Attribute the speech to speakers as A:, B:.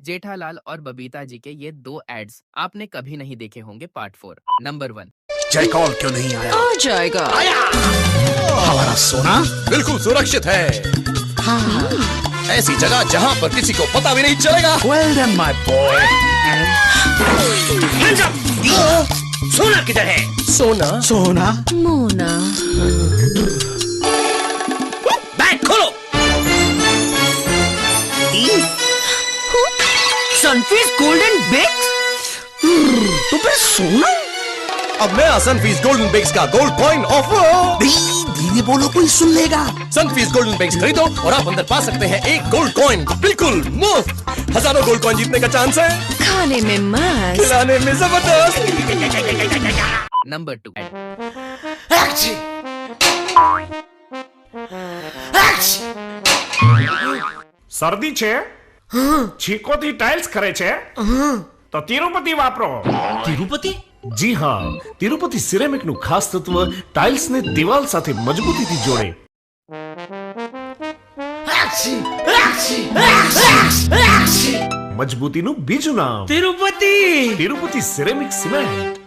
A: जेठालाल और बबीता जी के ये 2 एड्स आपने कभी नहीं देखे होंगे। पार्ट 4। नंबर 1।
B: जय कॉल क्यों नहीं आया?
C: आ जाएगा।
B: हमारा सोना
D: बिल्कुल सुरक्षित है। ऐसी जगह जहाँ पर किसी को पता भी नहीं चलेगा।
B: Well done my boy.
D: सोना किधर है? सोना
B: सोना
C: मोना।
D: बैग खोलो।
E: Sunfeast Golden Bakes.
B: तो फिर सोना।
D: अब नया सनफीस्ट गोल्डन बेक्स का गोल्ड कॉइन ऑफर।
B: धीरे बोलो, कोई सुन लेगा।
D: सनफीस्ट गोल्डन बेक्स खरीदो और आप अंदर पा सकते हैं एक गोल्ड कॉइन बिल्कुल मुफ्त। हजारों गोल्ड कॉइन जीतने का चांस है।
C: खाने में मस्त।
D: खिलाने में जबरदस्त।
A: नंबर 2।
F: શરદી છે? છીકોથી ટાઇલ્સ કરે છે? તો તિરુપતિ વાપરો.
E: તિરુપતિ?
F: જી હા, તિરુપતિ સિરેમિકનું ખાસ તત્વ ટાઇલ્સને દિવાલ સાથે મજબૂતીથી જોડે. મજબૂતીનું બીજું નામ
E: તિરુપતિ.
F: Tirupati ceramic cement.